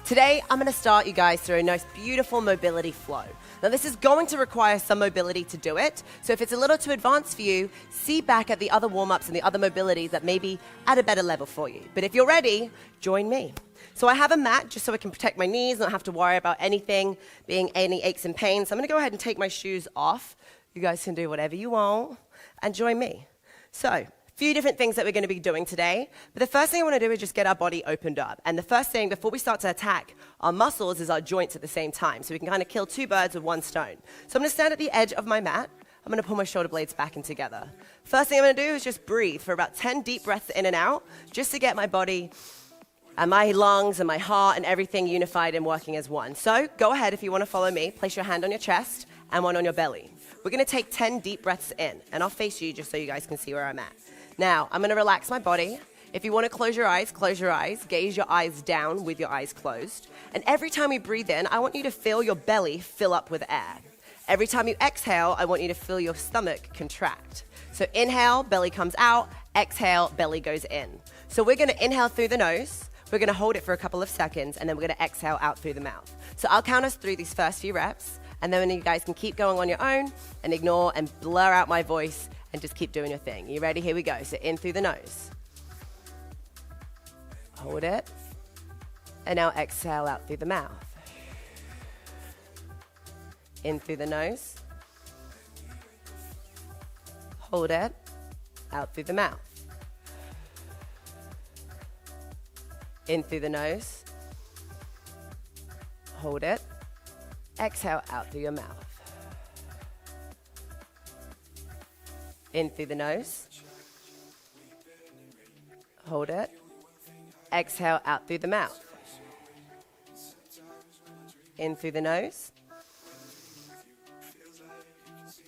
Today, I'm going to start you guys through a nice, beautiful mobility flow. Now, this is going to require some mobility to do it, so if it's a little too advanced for you, see back at the other warm-ups and the other mobilities that may be at a better level for you. But if you're ready, join me. So I have a mat just so I can protect my knees, not have to worry about anything, being any aches and pains. So I'm going to go ahead and take my shoes off. You guys can do whatever you want and join me. So, a few different things that we're going to be doing today. But the first thing I want to do is just get our body opened up. And the first thing before we start to attack our muscles is our joints at the same time. So we can kind of kill two birds with one stone. So I'm going to stand at the edge of my mat. I'm going to pull my shoulder blades back in together. First thing I'm going to do is just breathe for about 10 deep breaths in and out, just to get my body and my lungs and my heart and everything unified and working as one. So go ahead if you want to follow me. Place your hand on your chest and one on your belly. We're going to take 10 deep breaths in, and I'll face you just so you guys can see where I'm at. Now, I'm going to relax my body. If you want to close your eyes, gaze your eyes down with your eyes closed. And every time you breathe in, I want you to feel your belly fill up with air. Every time you exhale, I want you to feel your stomach contract. So inhale, belly comes out. Exhale, belly goes in. So we're going to inhale through the nose. We're going to hold it for a couple of seconds, and then we're going to exhale out through the mouth. So I'll count us through these first few reps, and then you guys can keep going on your own and ignore and blur out my voice and just keep doing your thing. You ready? Here we go. So in through the nose. Hold it. And now exhale out through the mouth. In through the nose. Hold it. Out through the mouth. In through the nose. Hold it. Exhale out through your mouth. In through the nose. Hold it. Exhale out through the mouth. In through the nose.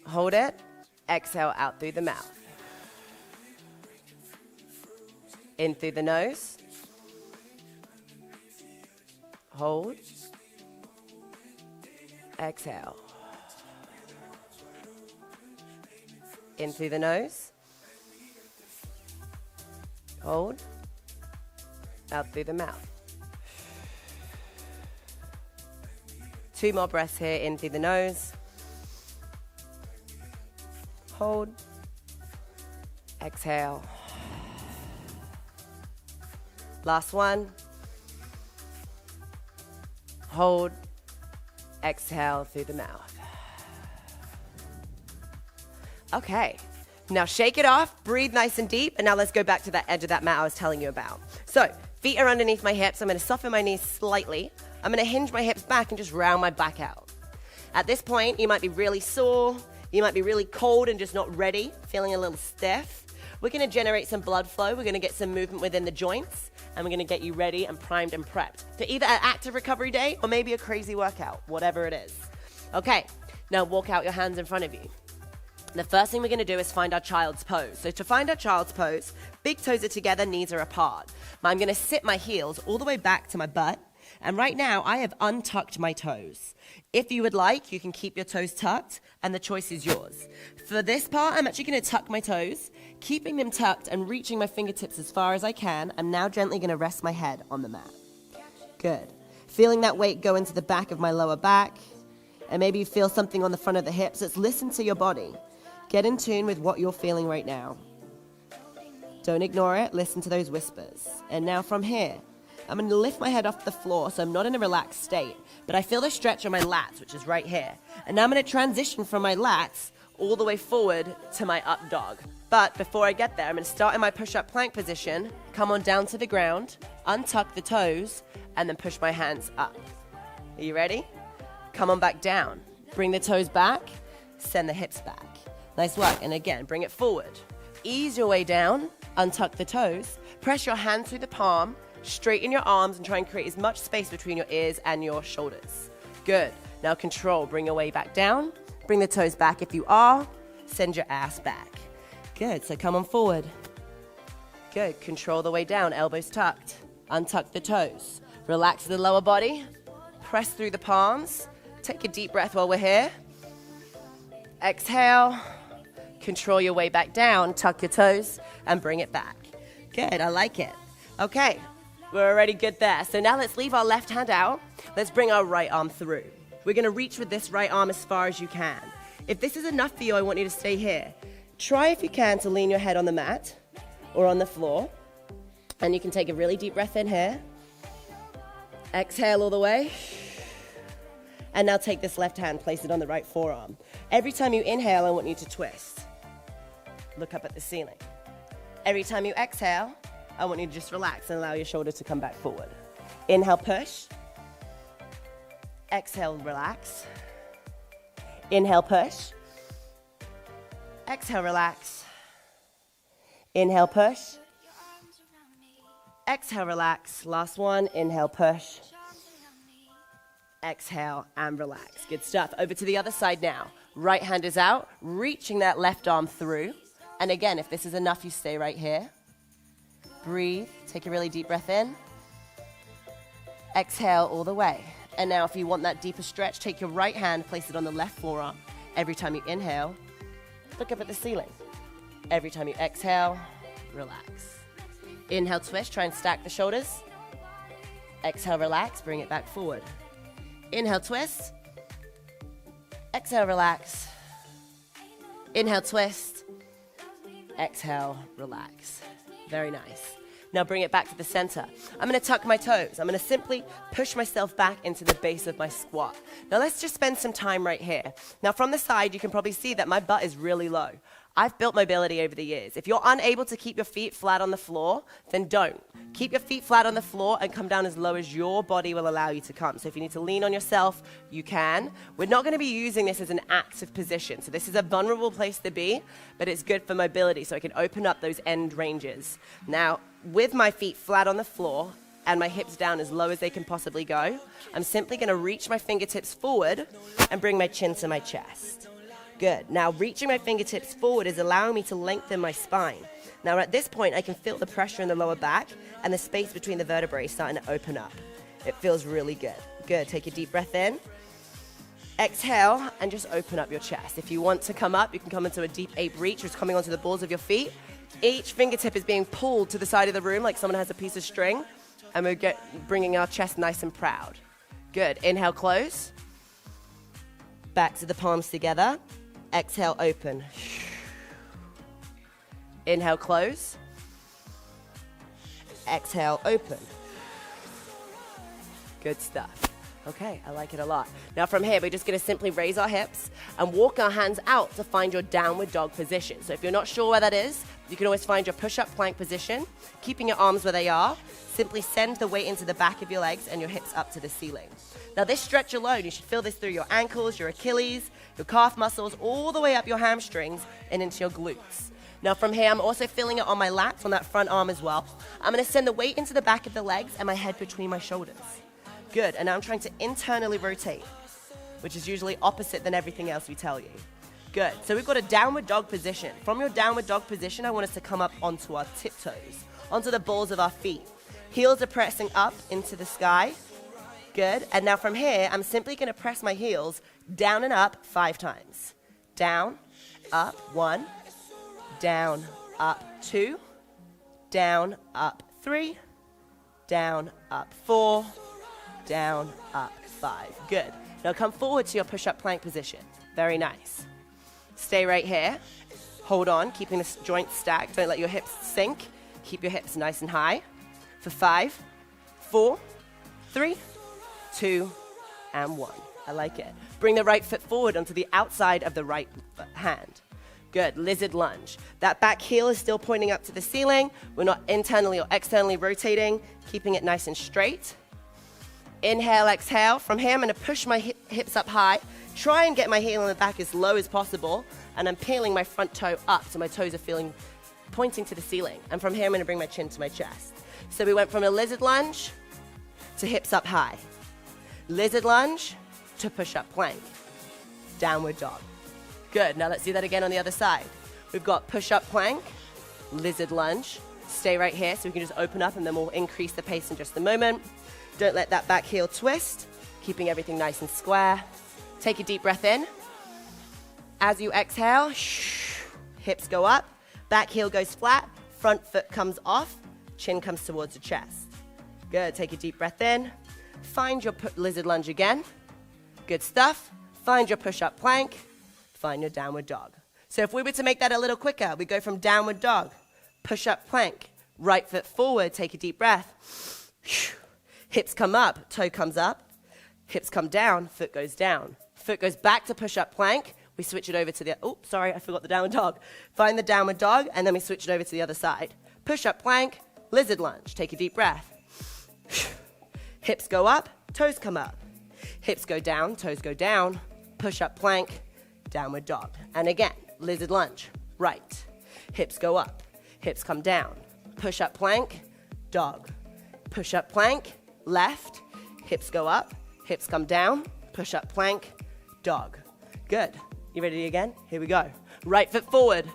Hold it. Exhale out through the mouth. In through the nose. Hold. Exhale. In through the nose. Hold. Out through the mouth. 2 more breaths here. In through the nose. Hold. Exhale. Last one. Hold. Exhale through the mouth. Okay, now shake it off, breathe nice and deep, and now let's go back to that edge of that mat I was telling you about. So, feet are underneath my hips. I'm going to soften my knees slightly. I'm going to hinge my hips back and just round my back out. At this point, you might be really sore, you might be really cold and just not ready, feeling a little stiff. We're going to generate some blood flow, we're going to get some movement within the joints, and we're going to get you ready and primed and prepped for either an active recovery day or maybe a crazy workout, whatever it is. Okay, now walk out your hands in front of you. The first thing we're going to do is find our child's pose. So to find our child's pose, big toes are together, knees are apart. I'm going to sit my heels all the way back to my butt. And right now, I have untucked my toes. If you would like, you can keep your toes tucked, and the choice is yours. For this part, I'm actually going to tuck my toes, keeping them tucked and reaching my fingertips as far as I can. I'm now gently going to rest my head on the mat. Good. Feeling that weight go into the back of my lower back, and maybe you feel something on the front of the hips. Let's listen to your body. Get in tune with what you're feeling right now. Don't ignore it. Listen to those whispers. And now from here, I'm going to lift my head off the floor so I'm not in a relaxed state, but I feel the stretch on my lats, which is right here. And now I'm going to transition from my lats all the way forward to my up dog. But before I get there, I'm going to start in my push-up plank position, come on down to the ground, untuck the toes, and then push my hands up. Are you ready? Come on back down. Bring the toes back, send the hips back. Nice work. And again, bring it forward. Ease your way down, untuck the toes, press your hand through the palm, straighten your arms, and try and create as much space between your ears and your shoulders. Good. Now control. Bring your way back down. Bring the toes back if you are. Send your ass back. Good. So come on forward. Good. Control the way down. Elbows tucked. Untuck the toes. Relax the lower body. Press through the palms. Take a deep breath while we're here. Exhale. Control your way back down. Tuck your toes and bring it back. Good. I like it. Okay. We're already good there. So now let's leave our left hand out. Let's bring our right arm through. We're going to reach with this right arm as far as you can. If this is enough for you, I want you to stay here. Try if you can to lean your head on the mat or on the floor. And you can take a really deep breath in here. Exhale all the way. And now take this left hand, place it on the right forearm. Every time you inhale, I want you to twist. Look up at the ceiling. Every time you exhale, I want you to just relax and allow your shoulders to come back forward. Inhale, push. Exhale, relax. Inhale, push. Exhale, relax. Inhale, push. Exhale, relax. Last one. Inhale, push. Exhale and relax. Good stuff. Over to the other side now. Right hand is out, reaching that left arm through. And again, if this is enough, you stay right here. Breathe. Take a really deep breath in. Exhale all the way. And now if you want that deeper stretch, take your right hand, place it on the left forearm. Every time you inhale, look up at the ceiling. Every time you exhale, relax. Inhale, twist, try and stack the shoulders. Exhale, relax, bring it back forward. Inhale, twist. Exhale, relax. Inhale, twist. Exhale, relax. Very nice. Now bring it back to the center. I'm going to tuck my toes. I'm going to simply push myself back into the base of my squat. Now let's just spend some time right here. Now from the side, you can probably see that my butt is really low. I've built mobility over the years. If you're unable to keep your feet flat on the floor, then don't. Keep your feet flat on the floor and come down as low as your body will allow you to come. So if you need to lean on yourself, you can. We're not going to be using this as an active position. So this is a vulnerable place to be, but it's good for mobility so I can open up those end ranges. Now, with my feet flat on the floor and my hips down as low as they can possibly go, I'm simply going to reach my fingertips forward and bring my chin to my chest. Good. Now, reaching my fingertips forward is allowing me to lengthen my spine. Now, at this point, I can feel the pressure in the lower back and the space between the vertebrae starting to open up. It feels really good. Good. Take a deep breath in. Exhale, and just open up your chest. If you want to come up, you can come into a deep ape reach, which is coming onto the balls of your feet. Each fingertip is being pulled to the side of the room like someone has a piece of string, and we're bringing our chest nice and proud. Good. Inhale, close. Back to the palms together. Exhale, open. Inhale, close. Exhale, open. Good stuff. Okay, I like it a lot. Now from here, we're just going to simply raise our hips and walk our hands out to find your downward dog position. So if you're not sure where that is, you can always find your push-up plank position, keeping your arms where they are. Simply send the weight into the back of your legs and your hips up to the ceiling. Now this stretch alone, you should feel this through your ankles, your Achilles, your calf muscles, all the way up your hamstrings and into your glutes. Now from here, I'm also feeling it on my lats, on that front arm as well. I'm going to send the weight into the back of the legs and my head between my shoulders. Good, and now I'm trying to internally rotate, which is usually opposite than everything else we tell you. Good, so we've got a downward dog position. From your downward dog position, I want us to come up onto our tiptoes, onto the balls of our feet. Heels are pressing up into the sky. Good, and now from here, I'm simply going to press my heels down and up 5 times. Down, up, 1, down, up, 2, down, up, 3, down, up, 4, down, up, 5. Good. Now come forward to your push-up plank position. Very nice. Stay right here. Hold on, keeping the joints stacked. Don't let your hips sink. Keep your hips nice and high. For 5, 4, 3, 2, and 1. I like it. Bring the right foot forward onto the outside of the right hand. Good. Lizard lunge. That back heel is still pointing up to the ceiling. We're not internally or externally rotating, keeping it nice and straight. Inhale, exhale. From here, I'm going to push my hips up high. Try and get my heel in the back as low as possible. And I'm peeling my front toe up so my toes are pointing to the ceiling. And from here, I'm going to bring my chin to my chest. So we went from a lizard lunge to hips up high. Lizard lunge to push-up plank. Downward dog. Good. Now let's do that again on the other side. We've got push-up plank, lizard lunge. Stay right here so we can just open up and then we'll increase the pace in just a moment. Don't let that back heel twist, keeping everything nice and square. Take a deep breath in. As you exhale, hips go up, back heel goes flat, front foot comes off, chin comes towards the chest. Good, take a deep breath in. Find your lizard lunge again. Good stuff. Find your push-up plank. Find your downward dog. So if we were to make that a little quicker, we go from downward dog, push-up plank, right foot forward, take a deep breath. Hips come up, toe comes up. Hips come down, foot goes down. Foot goes back to push-up plank. We switch it over to the, oh, sorry, I forgot the downward dog. Find the downward dog, and then we switch it over to the other side. Push-up plank, lizard lunge. Take a deep breath. Hips go up, toes come up. Hips go down, toes go down. Push-up plank, downward dog. And again, lizard lunge, right. Hips go up, hips come down. Push-up plank, dog. Push-up plank, left. Hips go up, hips come down. Push-up plank, dog. Good. You ready again? Here we go. Right foot forward,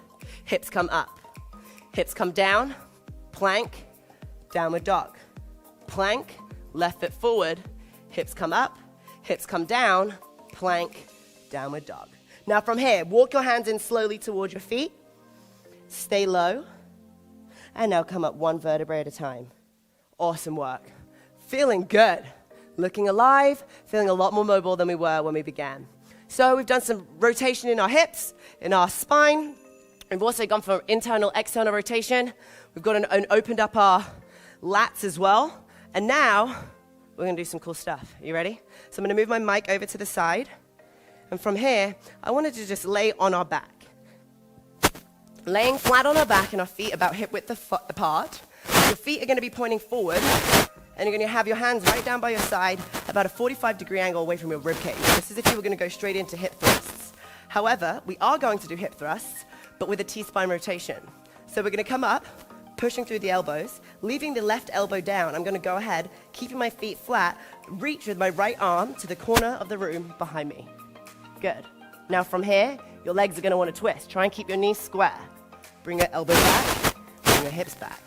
hips come up. Hips come down, plank, downward dog. Plank, left foot forward, hips come up, hips come down, plank, downward dog. Now from here, walk your hands in slowly towards your feet. Stay low. And now come up one vertebrae at a time. Awesome work. Feeling good. Looking alive, feeling a lot more mobile than we were when we began. So we've done some rotation in our hips, in our spine. We've also gone for internal, external rotation. We've got opened up our lats as well. And now we're going to do some cool stuff. Are you ready? So I'm going to move my mic over to the side. And from here, I wanted to just lay on our back. Laying flat on our back and our feet about hip width apart. Your feet are going to be pointing forward. And you're going to have your hands right down by your side, about a 45-degree angle away from your rib cage. This is if you were going to go straight into hip thrusts. However, we are going to do hip thrusts, but with a T-spine rotation. So we're going to come up, pushing through the elbows, leaving the left elbow down. I'm going to go ahead, keeping my feet flat, reach with my right arm to the corner of the room behind me. Good. Now from here, your legs are going to want to twist. Try and keep your knees square. Bring your elbow back, bring your hips back.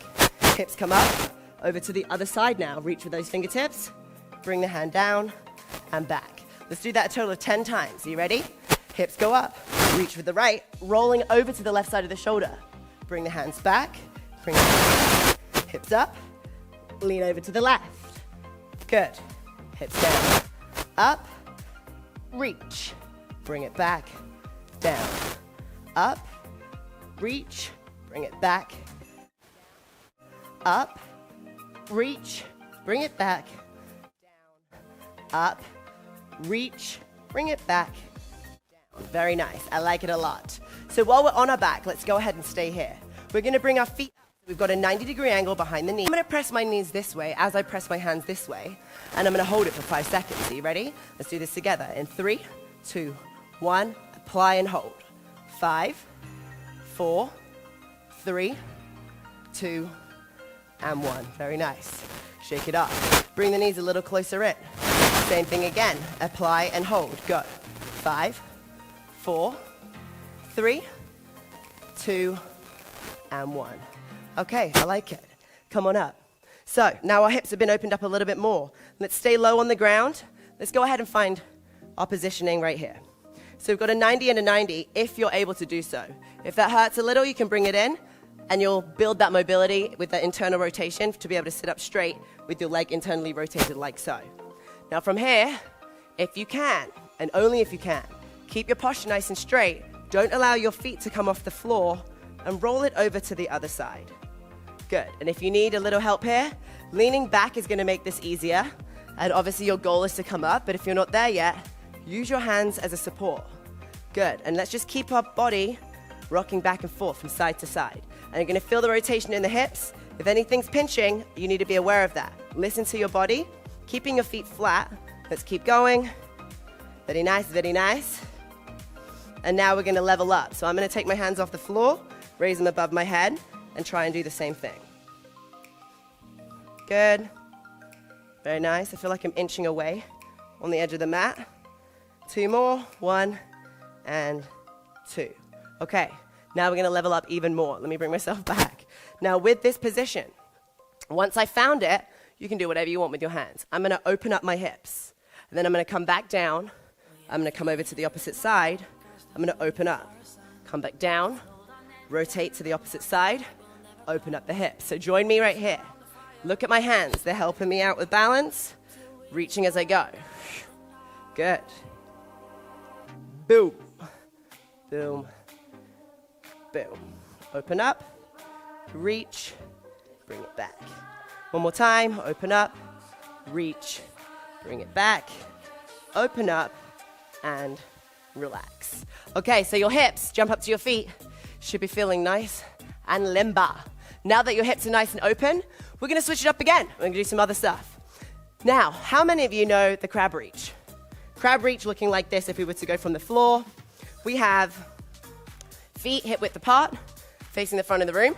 Hips come up, over to the other side now. Reach with those fingertips, bring the hand down and back. Let's do that a total of 10 times. Are you ready? Hips go up, reach with the right, rolling over to the left side of the shoulder. Bring the hands back, bring the hands back. Hips up, lean over to the left. Good. Hips down, up, reach, bring it back, down, up, reach, bring it back, up, reach, bring it back, down, up, reach, bring it back, down. Very nice. I like it a lot. So while we're on our back, let's go ahead and stay here. We're going to bring our feet up. We've got a 90-degree angle behind the knee. I'm going to press my knees this way as I press my hands this way, and I'm going to hold it for 5 seconds. Are you ready? Let's do this together. In 3, 2, 1, apply and hold. 5, 4, 3, 2, and 1. Very nice. Shake it up. Bring the knees a little closer in. Same thing again. Apply and hold. Go. 5, 4, 3, 2, and 1. Okay, I like it. Come on up. So now our hips have been opened up a little bit more. Let's stay low on the ground. Let's go ahead and find our positioning right here. So we've got a 90 and a 90 if you're able to do so. If that hurts a little, you can bring it in and you'll build that mobility with the internal rotation to be able to sit up straight with your leg internally rotated like so. Now from here, if you can, and only if you can, keep your posture nice and straight. Don't allow your feet to come off the floor and roll it over to the other side. Good. And if you need a little help here, leaning back is going to make this easier. And obviously your goal is to come up, but if you're not there yet, use your hands as a support. Good. And let's just keep our body rocking back and forth from side to side. And you're going to feel the rotation in the hips. If anything's pinching, you need to be aware of that. Listen to your body, keeping your feet flat. Let's keep going. Very nice, very nice. And now we're going to level up. So I'm going to take my hands off the floor, raise them above my head, and try and do the same thing. Good. Very nice. I feel like I'm inching away on the edge of the mat. 2 more. 1 and 2. Okay. Now we're going to level up even more. Let me bring myself back. Now with this position, once I found it, you can do whatever you want with your hands. I'm going to open up my hips. And then I'm going to come back down. I'm going to come over to the opposite side. I'm going to open up. Come back down. Rotate to the opposite side. Open up the hips. So join me right here. Look at my hands. They're helping me out with balance. Reaching as I go. Good. Boom. Boom. Boom. Open up. Reach. Bring it back. One more time. Open up. Reach. Bring it back. Open up. And relax. Okay, so your hips, jump up to your feet. Should be feeling nice and limber. Now that your hips are nice and open, we're going to switch it up again. We're going to do some other stuff. Now, how many of you know the crab reach? Crab reach looking like this if we were to go from the floor. We have feet hip width apart, facing the front of the room.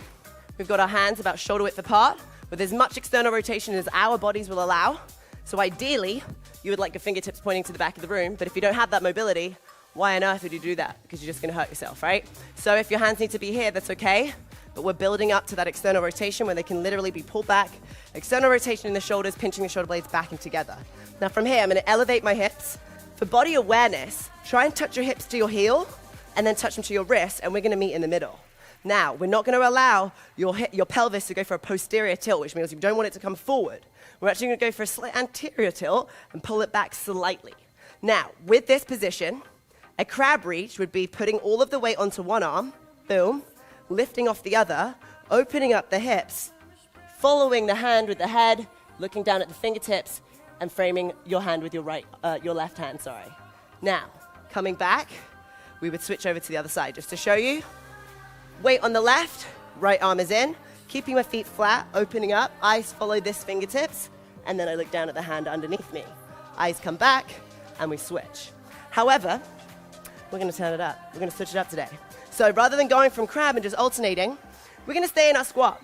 We've got our hands about shoulder width apart, with as much external rotation as our bodies will allow. So ideally, you would like your fingertips pointing to the back of the room, but if you don't have that mobility, why on earth would you do that? Because you're just going to hurt yourself, right? So if your hands need to be here, that's okay. But we're building up to that external rotation where they can literally be pulled back. External rotation in the shoulders, pinching the shoulder blades back and together. Now from here, I'm going to elevate my hips. For body awareness, try and touch your hips to your heel and then touch them to your wrist, and we're going to meet in the middle. Now, we're not going to allow your pelvis to go for a posterior tilt, which means you don't want it to come forward. We're actually going to go for a slight anterior tilt and pull it back slightly. Now, with this position, a crab reach would be putting all of the weight onto one arm, boom, lifting off the other, opening up the hips, following the hand with the head, looking down at the fingertips, and framing your hand with your left hand, sorry. Now, coming back, we would switch over to the other side just to show you. Weight on the left, right arm is in, keeping my feet flat, opening up, eyes follow this fingertips, and then I look down at the hand underneath me. Eyes come back, and we switch. However, we're going to turn it up. We're going to switch it up today. So rather than going from crab and just alternating, we're going to stay in our squat.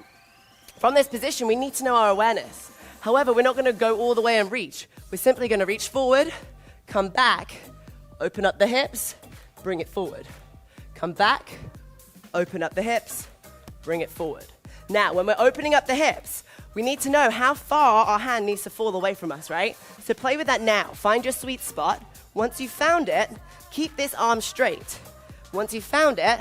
From this position, we need to know our awareness. However, we're not going to go all the way and reach. We're simply going to reach forward, come back, open up the hips, bring it forward. Come back, open up the hips, bring it forward. Now, when we're opening up the hips, we need to know how far our hand needs to fall away from us, right? So play with that now. Find your sweet spot. Once you've found it, keep this arm straight. Once you've found it,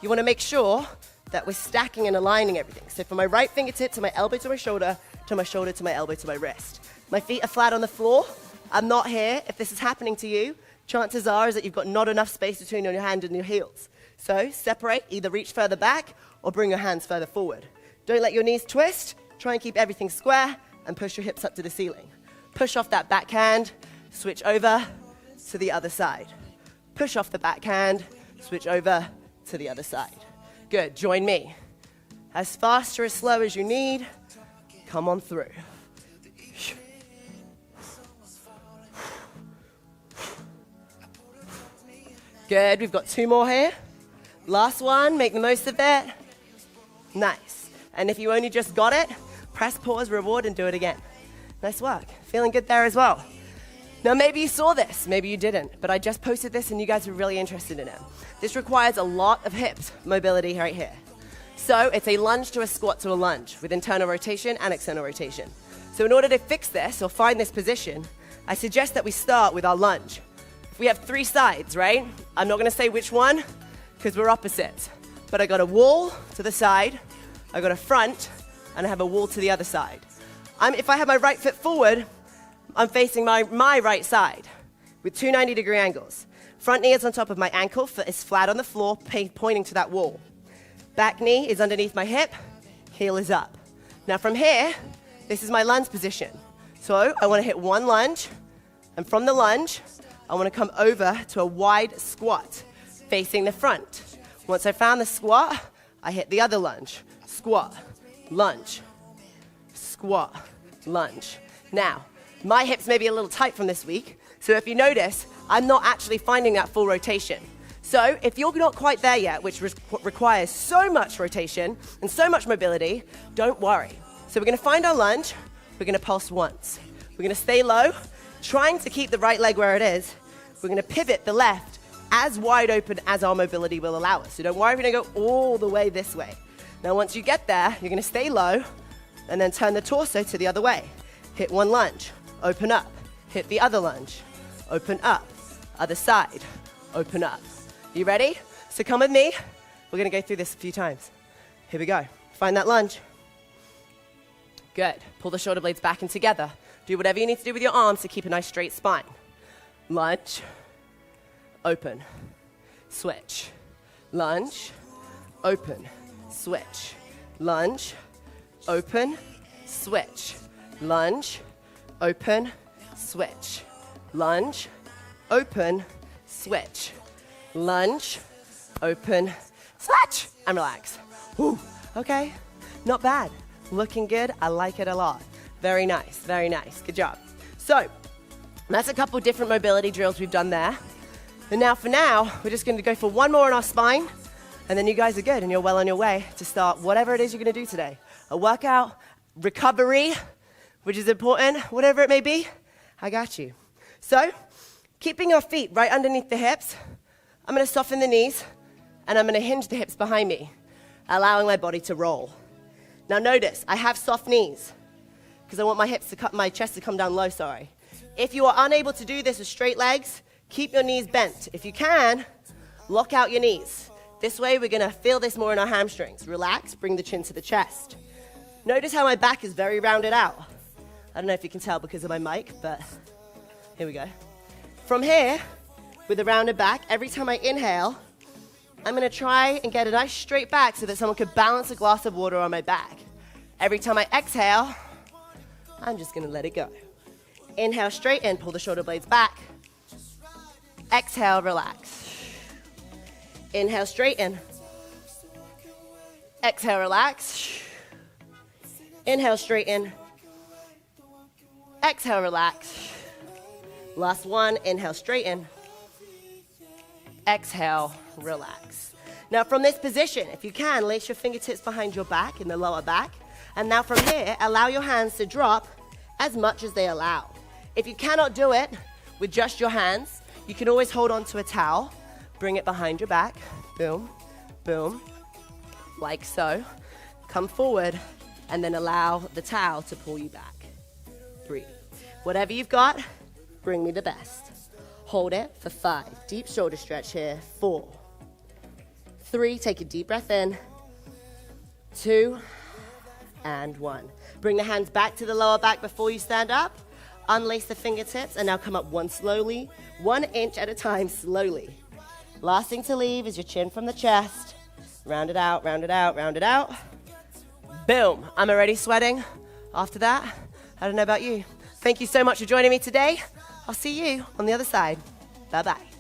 you want to make sure that we're stacking and aligning everything. So from my right fingertip to my elbow to my shoulder to my shoulder to my elbow to my wrist. My feet are flat on the floor. I'm not here. If this is happening to you, chances are is that you've got not enough space between your hand and your heels. So separate, either reach further back or bring your hands further forward. Don't let your knees twist. Try and keep everything square and push your hips up to the ceiling. Push off that backhand, switch over to the other side. Push off the backhand, switch over to the other side. Good, join me. As fast or as slow as you need, come on through. Good, we've got 2 more here. Last one, make the most of it. Nice. And if you only just got it, press pause, reward, and do it again. Nice work. Feeling good there as well. Now, maybe you saw this, maybe you didn't, but I just posted this and you guys were really interested in it. This requires a lot of hip mobility right here. So it's a lunge to a squat to a lunge with internal rotation and external rotation. So in order to fix this or find this position, I suggest that we start with our lunge. We have 3 sides, right? I'm not going to say which one because we're opposites, but I got a wall to the side, I got a front, and I have a wall to the other side. If I have my right foot forward, I'm facing my right side with 2 90-degree angles. Front knee is on top of my ankle, foot is flat on the floor, pointing to that wall. Back knee is underneath my hip, heel is up. Now from here, this is my lunge position. So I want to hit 1 lunge, and from the lunge, I want to come over to a wide squat, facing the front. Once I found the squat, I hit the other lunge. Squat, lunge, squat, lunge. Now, my hips may be a little tight from this week, so if you notice, I'm not actually finding that full rotation. So if you're not quite there yet, which requires so much rotation and so much mobility, don't worry. So we're going to find our lunge, we're going to pulse once. We're going to stay low, trying to keep the right leg where it is. We're going to pivot the left as wide open as our mobility will allow us. So don't worry if you don't go all the way this way. Now once you get there, you're going to stay low and then turn the torso to the other way. Hit 1 lunge, open up, hit the other lunge, open up, other side, open up. You ready? So come with me. We're going to go through this a few times. Here we go. Find that lunge. Good. Pull the shoulder blades back and together. Do whatever you need to do with your arms to keep a nice straight spine. Lunge, open, switch. Lunge, open, switch. Lunge, open, switch. Lunge, open, switch. Lunge, open, switch. Lunge, open, switch. And relax. Whew. Okay, not bad. Looking good. I like it a lot. Very nice, very nice. Good job. So, that's a couple different mobility drills we've done there. And now for now, we're just going to go for one more on our spine, and then you guys are good, and you're well on your way to start whatever it is you're going to do today. A workout, recovery, which is important, whatever it may be, I got you. So, keeping our feet right underneath the hips, I'm going to soften the knees, and I'm going to hinge the hips behind me, allowing my body to roll. Now notice, I have soft knees, because I want my chest to come down low, sorry. If you are unable to do this with straight legs, keep your knees bent. If you can, lock out your knees. This way, we're going to feel this more in our hamstrings. Relax, bring the chin to the chest. Notice how my back is very rounded out. I don't know if you can tell because of my mic, but here we go. From here, with a rounded back, every time I inhale, I'm going to try and get a nice straight back so that someone could balance a glass of water on my back. Every time I exhale, I'm just going to let it go. Inhale, straighten, pull the shoulder blades back. Exhale, relax. Inhale, straighten. Exhale, relax. Inhale, straighten. Exhale, relax. Last one, inhale, straighten. Exhale, relax. Now from this position, if you can, lace your fingertips behind your back in the lower back. And now from here, allow your hands to drop as much as they allow. If you cannot do it with just your hands, you can always hold on to a towel, bring it behind your back, boom, boom, like so. Come forward, and then allow the towel to pull you back. Breathe. Whatever you've got, bring me the best. Hold it for 5. Deep shoulder stretch here. 4, 3, take a deep breath in. 2, and 1. Bring the hands back to the lower back before you stand up. Unlace the fingertips, and now come up one slowly, 1 inch at a time, slowly. Last thing to leave is your chin from the chest. Round it out, round it out, round it out. Boom. I'm already sweating after that. I don't know about you. Thank you so much for joining me today. I'll see you on the other side. Bye-bye.